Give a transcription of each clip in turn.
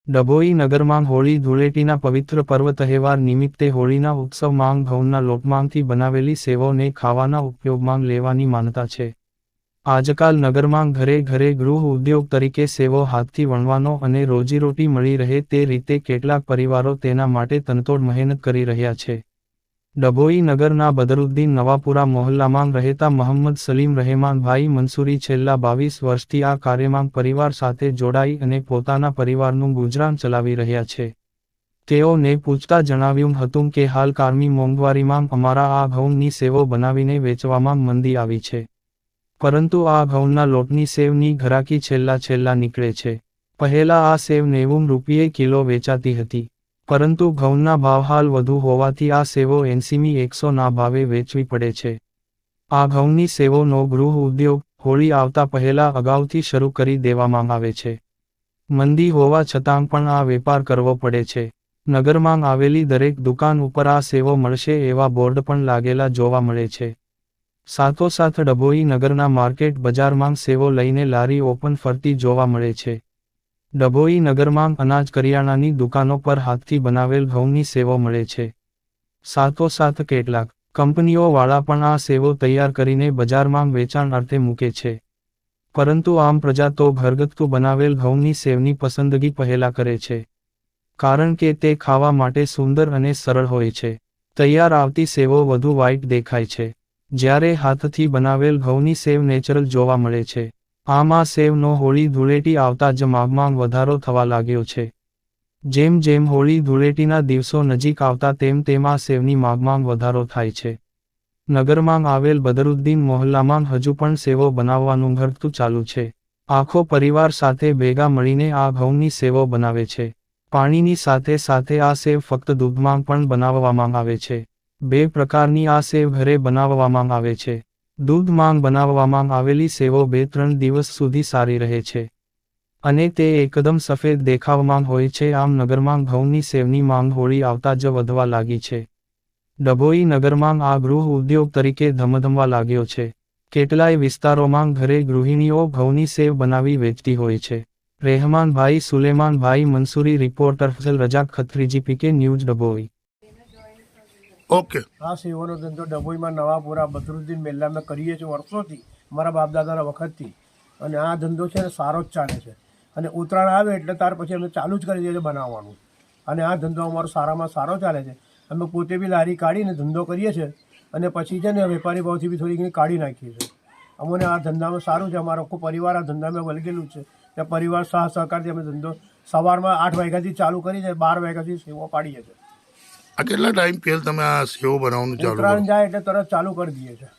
ડભોઈ નગરમાં હોળી ધૂળેટીના પવિત્ર પર્વ તહેવાર નિમિત્તે હોળીના ઉત્સવમાં ઘઉંના લોટમાંથી બનાવેલી સેવોને ખાવાના ઉપયોગમાં લેવાની માનતા છે. આજકાલ નગરમાં ઘરે ઘરે ગૃહ ઉદ્યોગ તરીકે સેવો હાથથી વણવાનો અને રોજીરોટી મળી રહે તે રીતે કેટલાક પરિવારો તેના માટે તનતોડ મહેનત કરી રહ્યા છે. ડભોઈ નગરના બદરુદ્દીન નવાપુરા મોહલ્લામાં રહેતા મોહમ્મદ સલીમ રહેમાનભાઈ મંસૂરી છેલ્લા 22 વર્ષથી આ કાર્યમાં પરિવાર સાથે જોડાઈ અને પોતાના પરિવારનું ગુજરાન ચલાવી રહ્યા છે. તેઓને પૂછતા જણાવ્યું હતું કે હાલ કાળની મોંઘવારીમાં અમારા આ ઘઉંની સેવો બનાવીને વેચવામાં મંદી આવી છે. પરંતુ આ ઘઉંના લોટની સેવની ઘરાકી છેલ્લા નીકળે છે. પહેલા આ સેવ 90 રૂપિયે કિલો વેચાતી હતી. પરંતુ ઘઉંના ભાવ હાલ વધુ હોવાથી આ સેવો 80-100 ના ભાવે વેચવી પડે છે. આ ઘઉંની સેવોનો ગૃહ ઉદ્યોગ હોળી આવતા પહેલા અગાઉથી શરૂ કરી દેવામાં આવે છે. મંદી હોવા છતાં પણ આ વેપાર કરવો પડે છે. નગરમાં આવેલી દરેક દુકાન ઉપર આ સેવો મળશે એવા બોર્ડ પણ લાગેલા જોવા મળે છે. સાથોસાથ ડભોઈ નગરના માર્કેટ બજારમાં સેવો લઈને લારીઓ પણ ફરતી જોવા મળે છે. ડભોઈ નગરમાં અનાજ કરિયાણાની દુકાનો પર હાથથી બનાવેલ ઘઉંની સેવો મળે છે. સાથોસાથ કેટલાક કંપનીઓવાળા પણ આ સેવો તૈયાર કરીને બજારમાં વેચાણ અર્થે મૂકે છે. પરંતુ આમ પ્રજા તો ઘરગથ્થુ બનાવેલ ઘઉંની સેવની પસંદગી પહેલા કરે છે. કારણ કે તે ખાવા માટે સુંદર અને સરળ હોય છે. તૈયાર આવતી સેવો વધુ વ્હાઇટ દેખાય છે. જ્યારે હાથથી બનાવેલ ઘઉંની સેવ નેચરલ જોવા મળે છે. આમ આ સેવનો હોળી ધૂળેટી આવતા જ માંગમાં વધારો થવા લાગ્યો છે. જેમ જેમ હોળી ધૂળેટીના દિવસો નજીક આવતા તેમ આ સેવની માંગમાં વધારો થાય છે. નગરમાં આવેલ બદરુદ્દીન મોહલ્લામાં હજુ પણ સેવો બનાવવાનું ઘરગથ્થુ ચાલુ છે. આખો પરિવાર સાથે ભેગા મળીને આ ઘઉંની સેવો બનાવે છે. પાણીની સાથે સાથે આ સેવ ફક્ત દૂધમાં પણ બનાવવામાં આવે છે. 2 પ્રકારની આ સેવ ઘરે બનાવવામાં આવે છે. દૂધમાં બનાવવામાં આવેલી સેવો 2-3 દિવસ સુધી સારી રહે છે. અને તે એકદમ સફેદ દેખાવમાં હોય છે. આમ નગરમાં ઘઉંની સેવની માંગ હોળી આવતા જ વધવા લાગી છે. ડભોઈ નગરમાં આ ગૃહ ઉદ્યોગ તરીકે ધમધમવા લાગ્યો છે. કેટલાય વિસ્તારોમાં ઘરે ગૃહિણીઓ ઘઉંની સેવ બનાવી વેચતી હોય છે. Rahemanbhai Sulemanbhai Mansuri reporter Fazal Razak Khatri GPK news Dabhoi. Okay. આ સેવાનો ધંધો ડભોઈમાં નવાપુરા બદરુદ્દીન મેલ્લામાં કરીએ છીએ વર્ષોથી, મારા બાપદાદાના વખતથી. અને આ ધંધો છે ને સારો જ ચાલે છે. અને ઉત્તરાયણ આવે એટલે ત્યાર પછી અમે ચાલુ જ કરી દઈએ છીએ બનાવવાનું. અને આ ધંધો અમારો સારામાં સારો ચાલે છે. અમે પોતે બી લારી કાઢીને ધંધો કરીએ છીએ અને પછી છે ને વેપારી ભાવથી બી થોડી ઘણી કાઢી નાખીએ છીએ. અમને આ ધંધામાં સારું છે. અમારો આખો પરિવાર આ ધંધામાં વળગેલું છે. ત્યાં પરિવાર સહકારથી અમે ધંધો સવારમાં 8 વાગ્યાથી ચાલુ કરી છે, 12 વાગ્યાથી સેવો પાડીએ છીએ. આ કેટલા ટાઈમ પહેલ તમે આ સેવ બનાવવાનું ચાલુ ઉત્તરાયણ જાય એટલે તરત ચાલુ કરી દઈએ છીએ.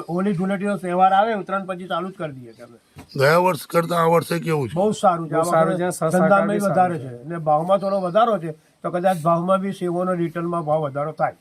હોળી ધૂળેટીનો તહેવાર આવે ઉત્તરાયણ પછી ચાલુ જ કરી દઈએ છીએ અમે. ગયા વર્ષ કરતા આ વર્ષે કેવું છે? બહુ સારું છે. ધંધામાં વધારે છે અને ભાવમાં થોડો વધારો છે તો કદાચ ભાવમાં બી સેવોનો રિટેલમાં ભાવ વધારો થાય.